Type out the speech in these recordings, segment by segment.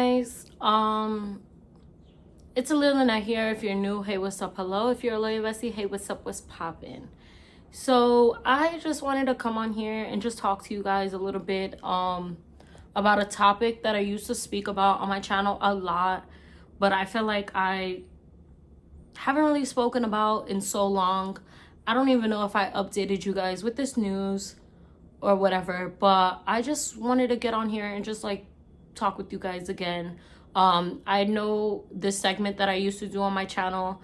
guys, it's aliyahlynette here. If you're new, hey, what's up? Hello. If you're a loyal bestie, hey, what's up? What's poppin'? So I just wanted to come on here and just talk to you guys a little bit about a topic that I used to speak about on my channel a lot, but I feel like I haven't really spoken about in so long. I don't even know if I updated you guys with this news or whatever, but I just wanted to get on here and just like talk with you guys again. I know this segment that I used to do on my channel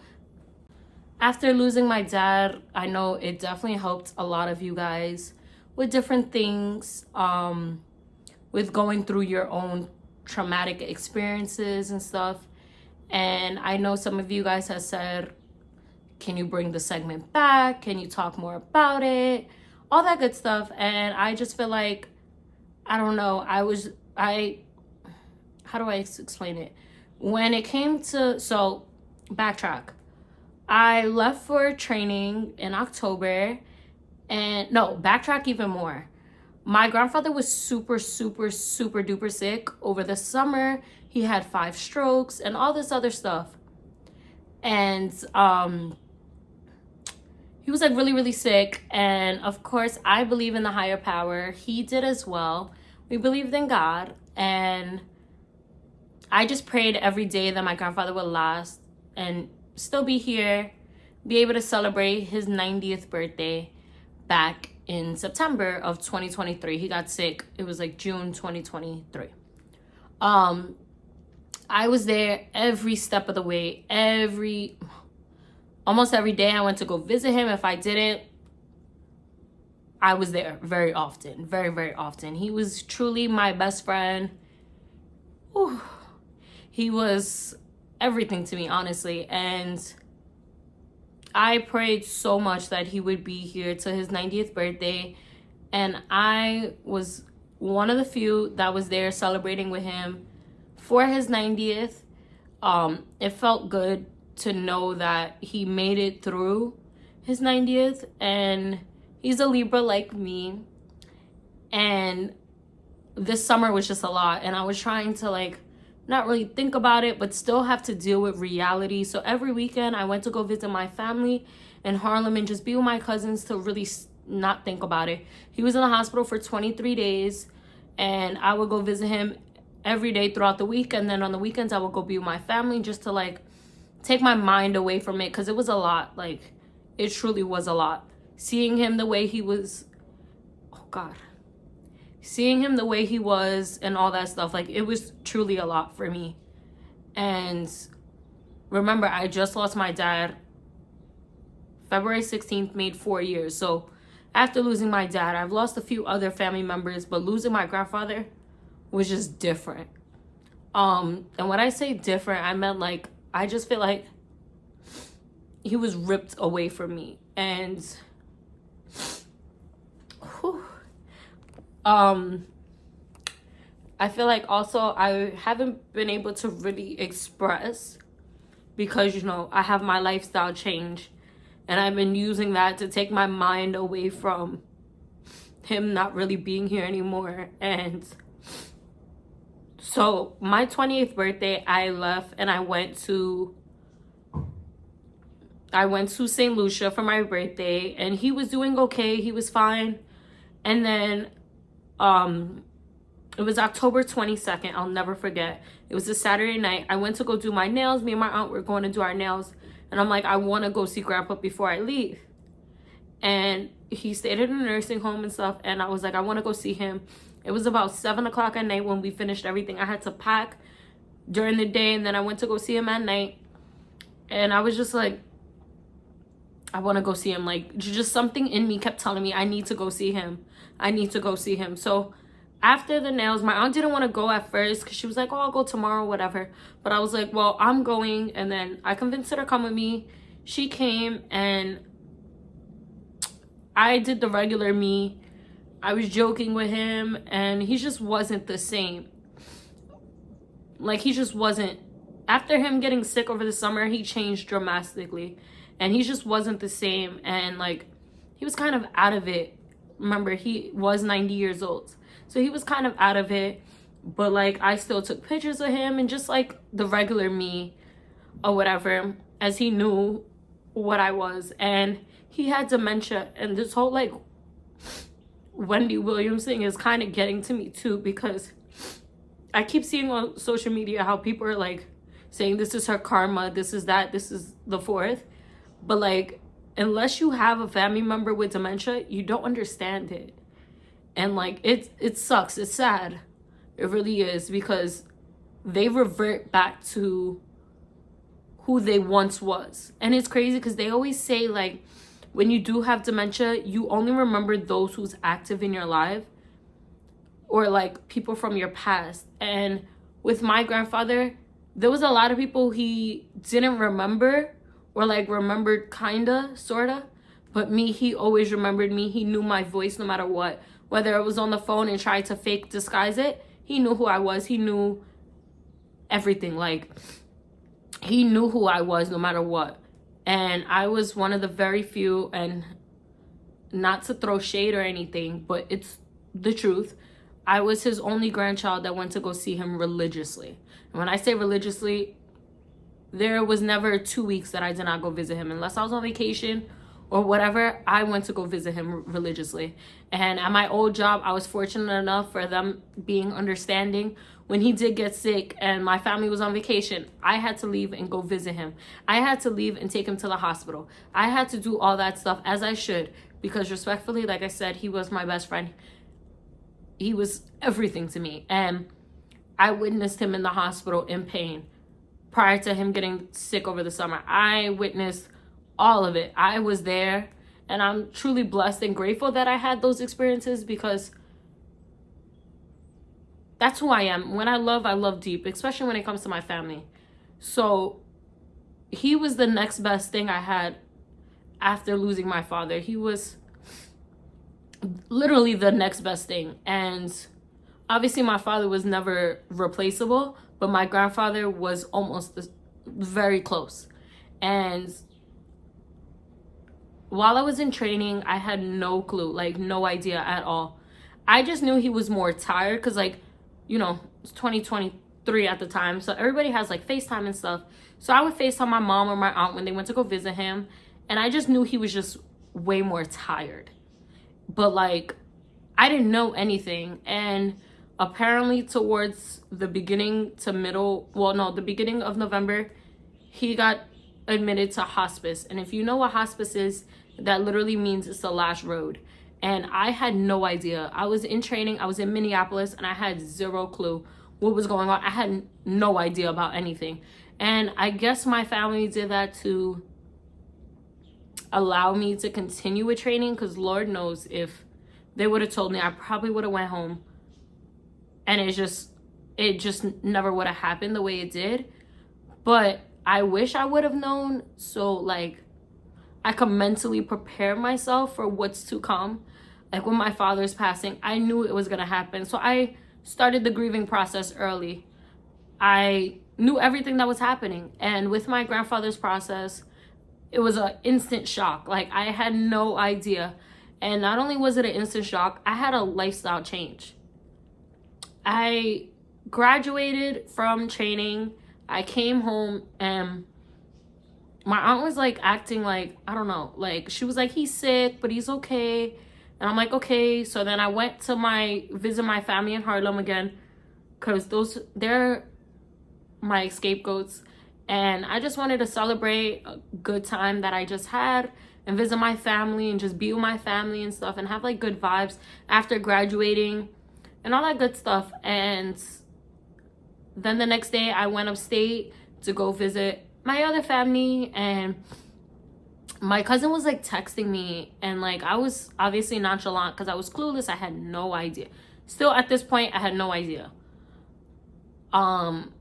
after losing my dad, I know it definitely helped a lot of you guys with different things, with going through your own traumatic experiences and stuff. And I know some of you guys have said, can you bring the segment back? Can you talk more about it? All that good stuff. And I just feel like, I don't know, how do I explain it? When it came to, so backtrack. I left for training in October, and no, backtrack even more. My grandfather was super duper sick over the summer. He had 5 strokes and all this other stuff. And he was like really sick. And of course, I believe in the higher power. He did as well. We believed in God. And I just prayed every day that my grandfather would last and still be here, be able to celebrate his 90th birthday back in September of 2023. He got sick. It was like June 2023. I was there every step of the way. Almost every day I went to go visit him. If I didn't, I was there very often. Very often. He was truly my best friend. Ooh. He was everything to me, honestly. And I prayed so much that he would be here to his 90th birthday. And I was one of the few that was there celebrating with him for his 90th. It felt good to know that he made it through his 90th. And he's a Libra like me. And this summer was just a lot. And I was trying to like not really think about it, but still have to deal with reality. So every weekend I went to go visit my family in Harlem and just be with my cousins to really not think about it. He was in the hospital for 23 days and I would go visit him every day throughout the week. And then on the weekends I would go be with my family just to like take my mind away from it, because it was a lot. Like, it truly was a lot. Seeing him the way he was, oh God. Seeing him the way he was and all that stuff, like, it was truly a lot for me. And remember, I just lost my dad. February 16th made 4 years. So after losing my dad, I've lost a few other family members, but losing my grandfather was just different. And when I say different, I meant like, I just feel like he was ripped away from me. And whew, I feel like also I haven't been able to really express because, you know, I have my lifestyle change and I've been using that to take my mind away from him not really being here anymore. And so my 28th birthday, I left and I went to St. Lucia for my birthday, and he was doing okay. He was fine. And then it was October 22nd. I'll never forget. It was a Saturday night. I went to go do my nails. Me and my aunt were going to do our nails. And I'm like, I want to go see Grandpa before I leave. And he stayed in a nursing home and stuff. And I was like, I want to go see him. It was about 7 o'clock at night when we finished everything. I had to pack during the day. And then I went to go see him at night. And I was just like, I want to go see him. Like, just something in me kept telling me, I need to go see him. I need to go see him. So after the nails, my aunt didn't want to go at first because she was like, oh, I'll go tomorrow, whatever. But I was like, well, I'm going. And then I convinced her to come with me. She came and I did the regular me. I was joking with him and he just wasn't the same. Like, he just wasn't. After him getting sick over the summer, he changed dramatically. And he just wasn't the same. And like, he was kind of out of it. Remember, he was 90 years old. So he was kind of out of it. But like I still took pictures of him and just like the regular me or whatever, as he knew what I was. And he had dementia, and this whole like Wendy Williams thing is kind of getting to me too, because I keep seeing on social media how people are like saying this is her karma, this is that, this is the fourth. But like, unless you have a family member with dementia, you don't understand it. And like it sucks, it's sad, it really is, because they revert back to who they once was. And it's crazy because they always say like, when you do have dementia, you only remember those who's active in your life, or like people from your past. And with my grandfather, there was a lot of people he didn't remember, or like remembered kinda, sorta. But me, he always remembered me. He knew my voice no matter what. Whether it was on the phone and tried to fake disguise it, he knew who I was. He knew everything. Like, he knew who I was no matter what. And I was one of the very few, and not to throw shade or anything, but it's the truth, I was his only grandchild that went to go see him religiously. And when I say religiously, there was never 2 weeks that I did not go visit him. Unless I was on vacation or whatever, I went to go visit him religiously. And at my old job, I was fortunate enough for them being understanding. When he did get sick and my family was on vacation, I had to leave and go visit him. I had to leave and take him to the hospital. I had to do all that stuff, as I should, because respectfully, like I said, he was my best friend. He was everything to me. And I witnessed him in the hospital in pain prior to him getting sick over the summer. I witnessed all of it. I was there, and I'm truly blessed and grateful that I had those experiences, because that's who I am. When I love deep, especially when it comes to my family. So he was the next best thing I had after losing my father. He was literally the next best thing. And obviously my father was never replaceable, but my grandfather was almost very close. And while I was in training, I had no clue, like no idea at all. I just knew he was more tired because, like, you know, it's 2023 at the time. So everybody has like FaceTime and stuff. So I would FaceTime my mom or my aunt when they went to go visit him. And I just knew he was just way more tired. But like, I didn't know anything. And apparently towards the beginning to middle, well, no, the beginning of November, he got admitted to hospice. And if you know what hospice is, that literally means it's the last road. And I had no idea. I was in training. I was in Minneapolis, and I had zero clue what was going on. I had no idea about anything. And I guess my family did that to allow me to continue with training, because Lord knows if they would have told me, I probably would have went home. And it just never would have happened the way it did. But I wish I would have known, so like I could mentally prepare myself for what's to come. Like when my father's passing, I knew it was gonna happen. So I started the grieving process early. I knew everything that was happening. And with my grandfather's process, it was an instant shock. Like I had no idea. And not only was it an instant shock, I had a lifestyle change. I graduated from training. I came home, and my aunt was like acting like, I don't know, like she was like, he's sick, but he's okay. And I'm like, okay. So then I went to visit my family in Harlem again, because they're my scapegoats. And I just wanted to celebrate a good time that I just had and visit my family and just be with my family and stuff and have like good vibes after graduating and all that good stuff. And then the next day I went upstate to go visit my other family, and my cousin was like texting me, and like I was obviously nonchalant because I was clueless. I had no idea. Still at this point, I had no idea. And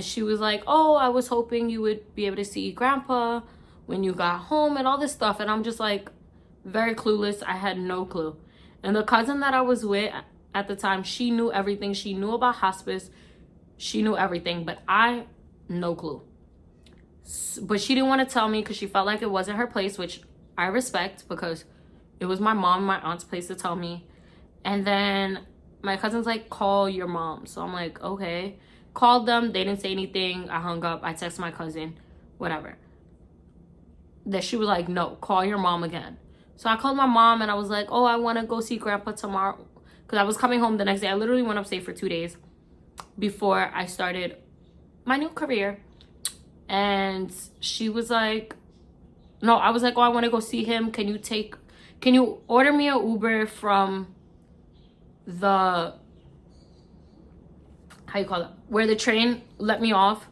she was like, oh, I was hoping you would be able to see grandpa when you got home and all this stuff. And I'm just like very clueless. I had no clue. And the cousin that I was with at the time, she knew everything. She knew about hospice. She knew everything, but I, no clue. But she didn't want to tell me because she felt like it wasn't her place, which I respect, because it was my mom and my aunt's place to tell me. And then my cousin's like, call your mom. So I'm like, okay. Called them. They didn't say anything. I hung up. I texted my cousin. Whatever. That she was like, no, call your mom again. So I called my mom and I was like, oh, I want to go see grandpa tomorrow. Because I was coming home the next day. I literally went upstate for 2 days before I started my new career. And she was like, no, I was like, oh, I want to go see him. Can you order me an Uber from the, how you call it, where the train let me off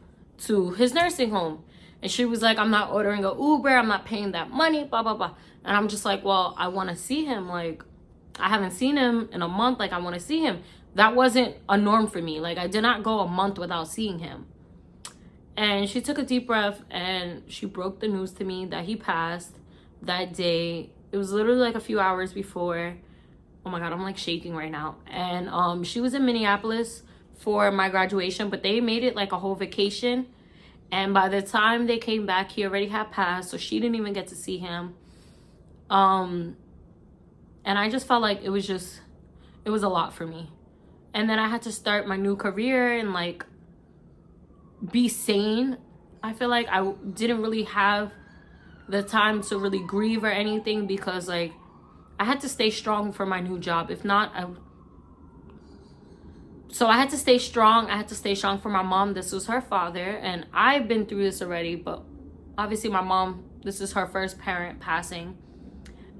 to his nursing home? And she was like, I'm not ordering an Uber. I'm not paying that money, blah, blah, blah. And I'm just like, well, I want to see him. Like, I haven't seen him in a month. Like, I want to see him. That wasn't a norm for me. Like, I did not go a month without seeing him. And she took a deep breath and she broke the news to me that he passed that day. It was literally like a few hours before. Oh my God, I'm like shaking right now. And she was in Minneapolis for my graduation, but they made it like a whole vacation. And by the time they came back, he already had passed, so she didn't even get to see him. And I just felt like it was a lot for me. And then I had to start my new career and like be sane. I feel like I didn't really have the time to really grieve or anything because like I had to stay strong for my new job. If not, so I had to stay strong. I had to stay strong for my mom. This was her father, and I've been through this already, but obviously my mom, this is her first parent passing,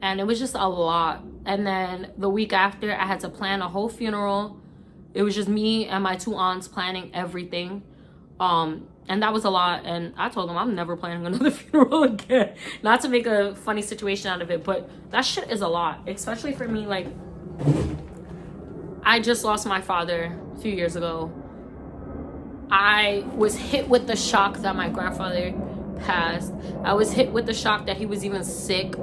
and it was just a lot. And then the week after, I had to plan a whole funeral. It was just me and my 2 aunts planning everything. And that was a lot. And I told them I'm never planning another funeral again. Not to make a funny situation out of it, but that shit is a lot, especially for me. Like, I just lost my father a few years ago. I was hit with the shock that my grandfather passed. I was hit with the shock that he was even sick.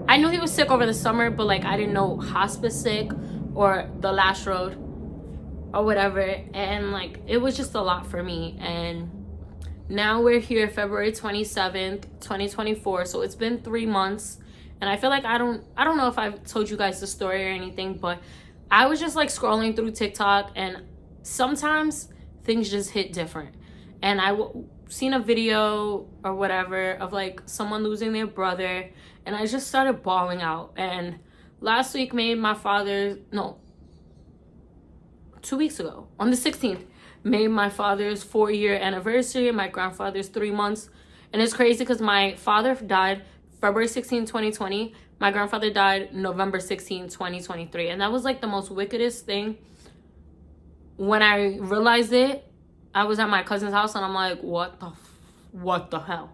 I knew he was sick over the summer, but like I didn't know hospice sick or the last road or whatever. And like it was just a lot for me. And now we're here, February 27th, 2024. So it's been 3 months. And I feel like I don't know if I've told you guys the story or anything, but I was just like scrolling through TikTok, and sometimes things just hit different. And I seen a video or whatever of like someone losing their brother, and I just started bawling out. And last week made my father's, no, 2 weeks ago, on the 16th, made my father's 4-year anniversary and my grandfather's 3 months. And it's crazy because my father died February 16, 2020. My grandfather died November 16, 2023. And that was like the most wickedest thing. When I realized it, I was at my cousin's house and I'm like, what the hell?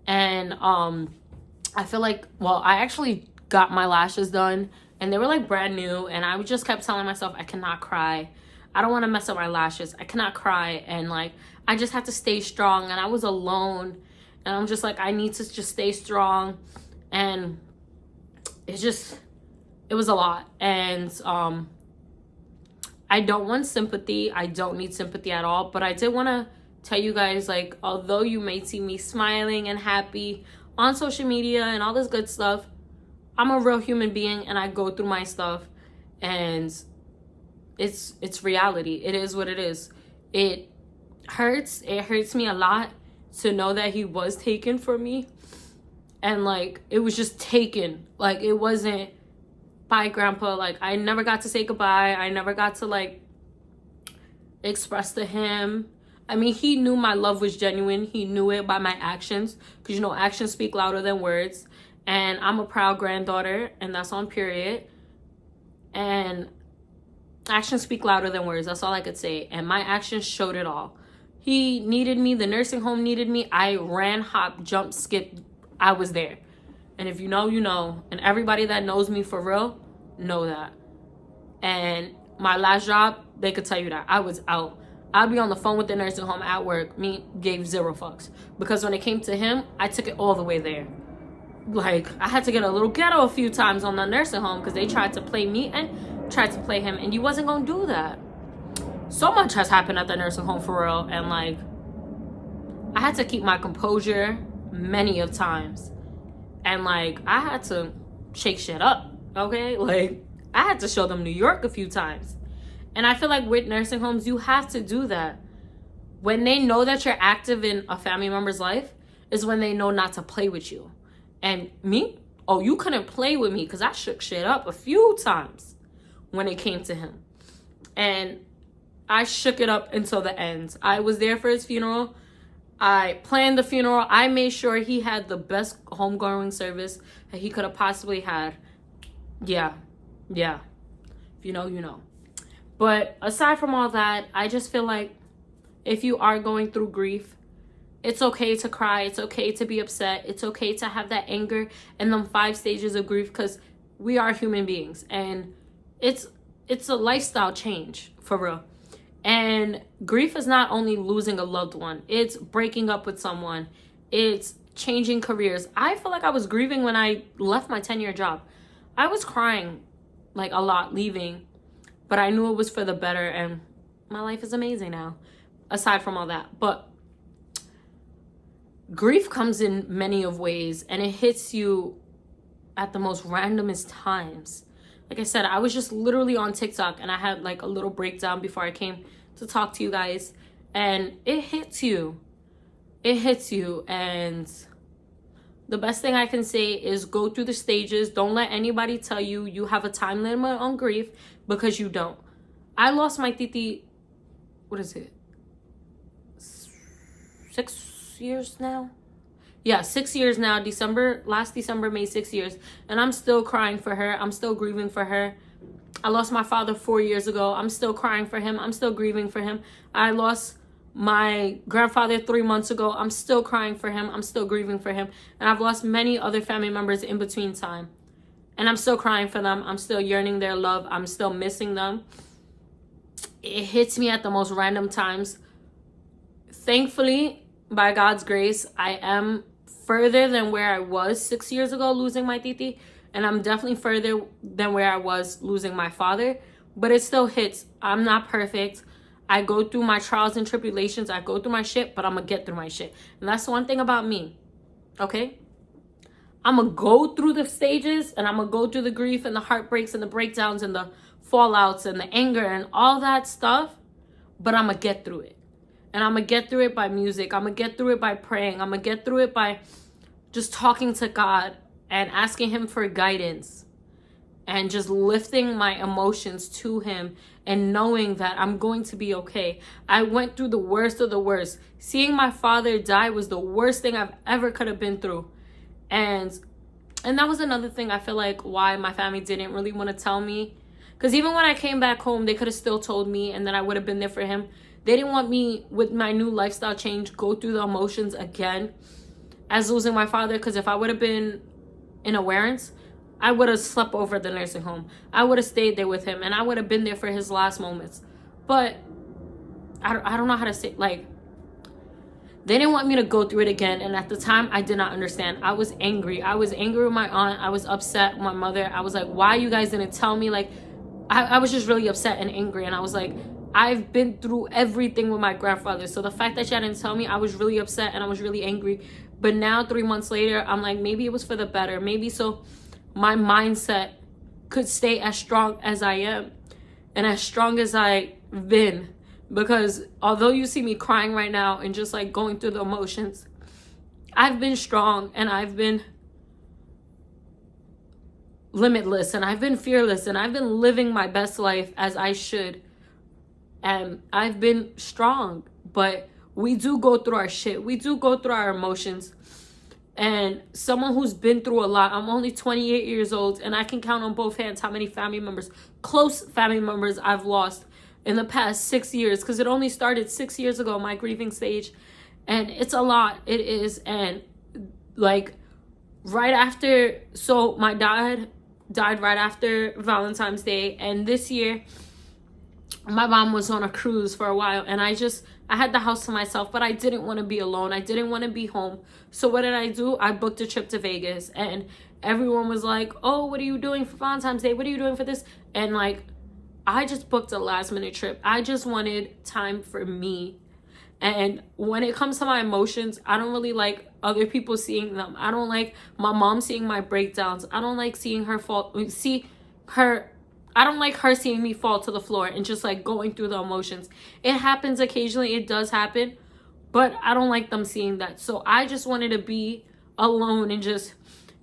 And I feel like, well, I actually got my lashes done and they were like brand new. And I just kept telling myself, I cannot cry. I don't want to mess up my lashes. I cannot cry. And like, I just had to stay strong. And I was alone. And I'm just like, I need to just stay strong. And it was a lot. And I don't want sympathy. I don't need sympathy at all. But I did want to tell you guys, like, although you may see me smiling and happy on social media and all this good stuff, I'm a real human being and I go through my stuff. And it's reality. It is what it is. It hurts. It hurts me a lot to know that he was taken from me. And like, it was just taken. Like, it wasn't, bye grandpa. Like, I never got to say goodbye. I never got to like express to him. I mean, he knew my love was genuine. He knew it by my actions, because you know, actions speak louder than words. And I'm a proud granddaughter, and that's on period. And actions speak louder than words. That's all I could say. And my actions showed it all. He needed me. The nursing home needed me. I ran, hopped, jumped, skipped. I was there. And if you know, you know. And everybody that knows me for real, know that. And my last job, they could tell you that. I was out. I'd be on the phone with the nursing home at work. Me, gave 0 fucks. Because when it came to him, I took it all the way there. Like, I had to get a little ghetto a few times on the nursing home because they tried to play me and tried to play him. And you wasn't going to do that. So much has happened at the nursing home for real. And like, I had to keep my composure many of times. And like, I had to shake shit up, okay? Like, I had to show them New York a few times. And I feel like with nursing homes, you have to do that. When they know that you're active in a family member's life is when they know not to play with you. And me, oh, you couldn't play with me because I shook shit up a few times when it came to him. And I shook it up until the end. I was there for his funeral. I planned the funeral. I made sure he had the best homegoing service that he could have possibly had. Yeah. If you know, you know. But aside from all that, I just feel like if you are going through grief, it's okay to cry. It's okay to be upset. It's okay to have that anger and them 5 stages of grief, because we are human beings. And it's a lifestyle change, for real. And grief is not only losing a loved one. It's breaking up with someone. It's changing careers. I feel like I was grieving when I left my 10-year job. I was crying like a lot leaving, but I knew it was for the better, and my life is amazing now, aside from all that. But grief comes in many of ways, and it hits you at the most randomest times. Like I said, I was just literally on TikTok, and I had like a little breakdown before I came to talk to you guys, and it hits you. And the best thing I can say is go through the stages. Don't let anybody tell you you have a time limit on grief, because you don't. I lost my titi, what is it? 6 years now? Yeah, 6 years now. Last December made 6 years. And I'm still crying for her. I'm still grieving for her. I lost my father 4 years ago. I'm still crying for him. I'm still grieving for him. I lost my grandfather 3 months ago. I'm still crying for him. I'm still grieving for him. And I've lost many other family members in between time. And I'm still crying for them. I'm still yearning their love. I'm still missing them. It hits me at the most random times. Thankfully, by God's grace, I am further than where I was 6 years ago losing my titi. And I'm definitely further than where I was losing my father. But it still hits. I'm not perfect. I go through my trials and tribulations. I go through my shit, but I'm going to get through my shit. And that's the one thing about me. Okay? I'm going to go through the stages, and I'm going to go through the grief and the heartbreaks and the breakdowns and the fallouts and the anger and all that stuff. But I'm going to get through it. And I'm going to get through it by music. I'm going to get through it by praying. I'm going to get through it by just talking to God and asking him for guidance. And just lifting my emotions to him and knowing that I'm going to be okay. I went through the worst of the worst. Seeing my father die was the worst thing I've ever could have been through. And that was another thing I feel like why my family didn't really want to tell me. Because even when I came back home, they could have still told me, and then I would have been there for him. They didn't want me, with my new lifestyle change, go through the emotions again as losing my father. Because if I would have been in awareness, I would have slept over at the nursing home. I would have stayed there with him, and I would have been there for his last moments. But I don't know how to say, like, they didn't want me to go through it again. And at the time, I did not understand. I was angry. I was angry with my aunt. I was upset with my mother. I was like, why you guys didn't tell me? Like, I was just really upset and angry. And I was like, I've been through everything with my grandfather. So the fact that y'all didn't tell me, I was really upset and I was really angry. But now, 3 months later, I'm like, maybe it was for the better. Maybe so my mindset could stay as strong as I am and as strong as I've been. Because although you see me crying right now and just like going through the emotions, I've been strong and I've been limitless and I've been fearless and I've been living my best life as I should. And I've been strong, but we do go through our shit. We do go through our emotions. And someone who's been through a lot, I'm only 28 years old, and I can count on both hands how many family members, close family members I've lost in the past 6 years, because it only started 6 years ago, my grieving stage. And it's a lot. It is. And like right after, so my dad died right after Valentine's Day. And this year, my mom was on a cruise for a while, and I had the house to myself, but I didn't want to be alone. I didn't want to be home. So what did I do? I booked a trip to Vegas, and everyone was like, oh, what are you doing for Valentine's Day? What are you doing for this? And like, I just booked a last minute trip. I just wanted time for me. And when it comes to my emotions, I don't really like other people seeing them. I don't like my mom seeing my breakdowns. I don't like seeing her I don't like her seeing me fall to the floor and just like going through the emotions. It happens occasionally, it does happen, but I don't like them seeing that. So I just wanted to be alone, and just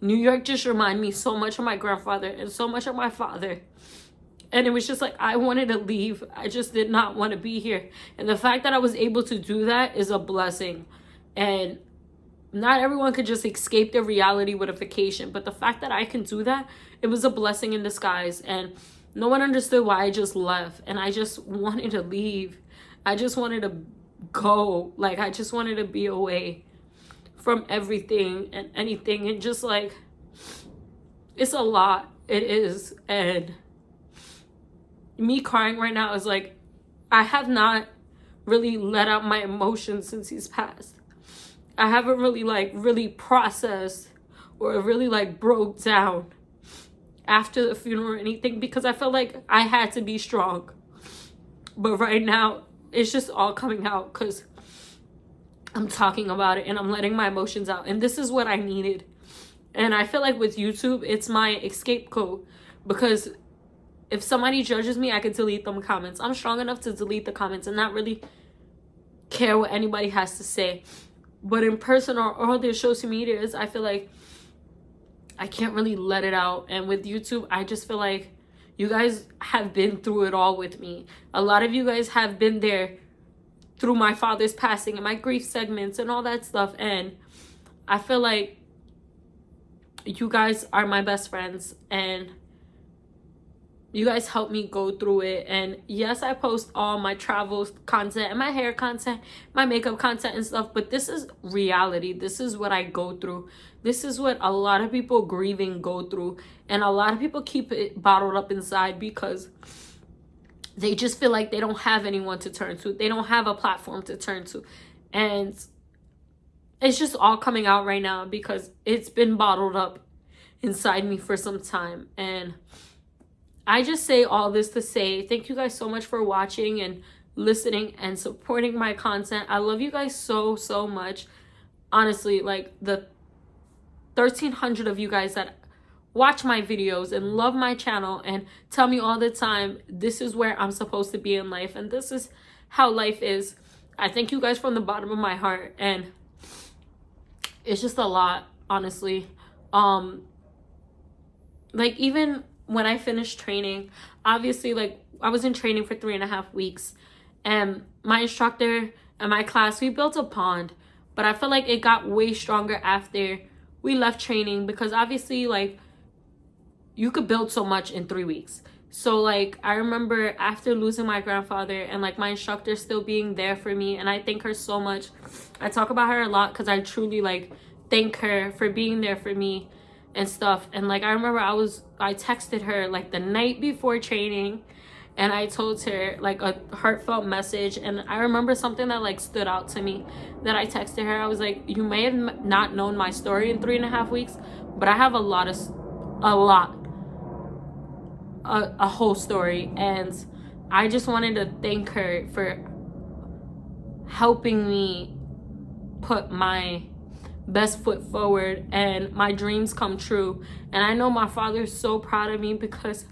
New York just reminded me so much of my grandfather and so much of my father. And it was just like, I wanted to leave. I just did not want to be here. And the fact that I was able to do that is a blessing. And not everyone could just escape their reality with a vacation. But the fact that I can do that, it was a blessing in disguise. And no one understood why I just left. And I just wanted to leave. I just wanted to go. Like, I just wanted to be away from everything and anything. And just like, it's a lot. It is. And me crying right now is like, I have not really let out my emotions since he's passed. I haven't really processed or really like broke down after the funeral or anything, because I felt like I had to be strong. But right now it's just all coming out because I'm talking about it and I'm letting my emotions out, and this is what I needed. And I feel like with YouTube, it's my escape code, because if somebody judges me, I can delete them comments. I'm strong enough to delete the comments and not really care what anybody has to say. But in person or all their social medias, I feel like I can't really let it out. And with YouTube, I just feel like you guys have been through it all with me. A lot of you guys have been there through my father's passing and my grief segments and all that stuff. And I feel like you guys are my best friends, and you guys help me go through it. And yes, I post all my travel content and my hair content, my makeup content and stuff, but this is reality. This is what I go through. This is what a lot of people grieving go through. And a lot of people keep it bottled up inside because they just feel like they don't have anyone to turn to. They don't have a platform to turn to. And it's just all coming out right now because it's been bottled up inside me for some time. And I just say all this to say thank you guys so much for watching and listening and supporting my content. I love you guys so, so much. Honestly, like the 1,300 of you guys that watch my videos and love my channel and tell me all the time, this is where I'm supposed to be in life and this is how life is. I thank you guys from the bottom of my heart, and it's just a lot, honestly. Like even when I finished training, obviously, like I was in training for 3.5 weeks, and my instructor and my class, we built a bond, but I feel like it got way stronger after we left training, because obviously like you could build so much in 3 weeks. So like I remember after losing my grandfather and like my instructor still being there for me, and I thank her so much. I talk about her a lot because I truly like thank her for being there for me and stuff. And like I remember I texted her like the night before training, and I told her like a heartfelt message. And I remember something that like stood out to me that I texted her. I was like, you may have not known my story in 3.5 weeks, but I have a whole story. And I just wanted to thank her for helping me put my best foot forward and my dreams come true. And I know my father is so proud of me because,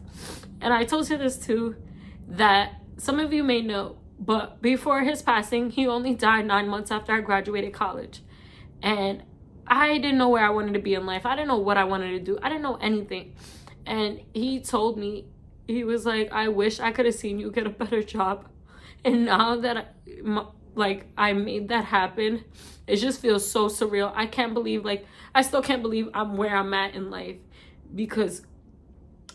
and I told her this too, that some of you may know, but before his passing, he only died 9 months after I graduated college. And I didn't know where I wanted to be in life. I didn't know what I wanted to do. I didn't know anything. And he told me, he was like, I wish I could have seen you get a better job. And now that I made that happen, it just feels so surreal. I can't believe, like, I still can't believe I'm where I'm at in life, because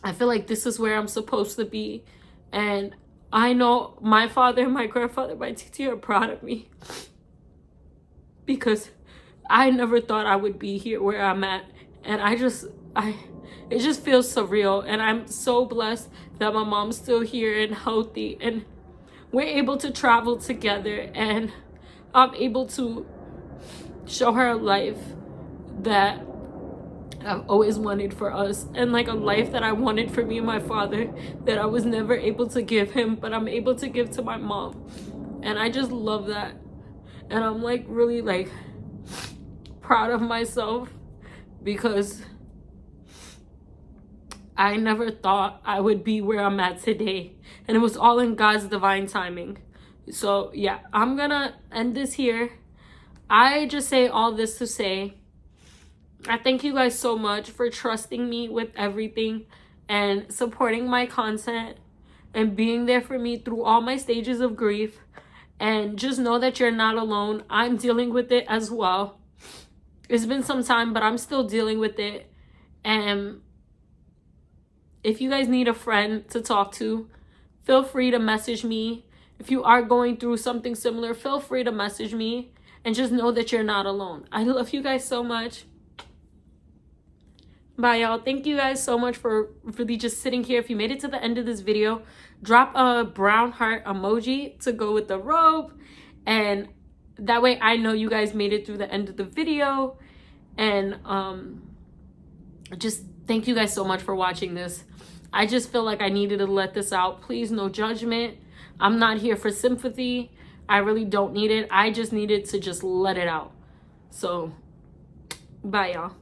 I feel like this is where I'm supposed to be. And I know my father and my grandfather, my TT, are proud of me, because I never thought I would be here where I'm at. And it just feels surreal. And I'm so blessed that my mom's still here and healthy, and we're able to travel together, and I'm able to show her a life that I've always wanted for us, and like a life that I wanted for me and my father that I was never able to give him, but I'm able to give to my mom. And I just love that. And I'm like really like proud of myself, because I never thought I would be where I'm at today. And it was all in God's divine timing. So yeah, I'm gonna end this here. I just say all this to say, I thank you guys so much for trusting me with everything and supporting my content and being there for me through all my stages of grief. And just know that you're not alone. I'm dealing with it as well. It's been some time, but I'm still dealing with it. And if you guys need a friend to talk to, feel free to message me. If you are going through something similar, feel free to message me. And just know that you're not alone. I love you guys so much. Bye, y'all. Thank you guys so much for really just sitting here. If you made it to the end of this video, drop a brown heart emoji to go with the robe. And that way I know you guys made it through the end of the video. And just thank you guys so much for watching this. I just feel like I needed to let this out. Please, no judgment. I'm not here for sympathy. I really don't need it. I just needed to just let it out. So, bye, y'all.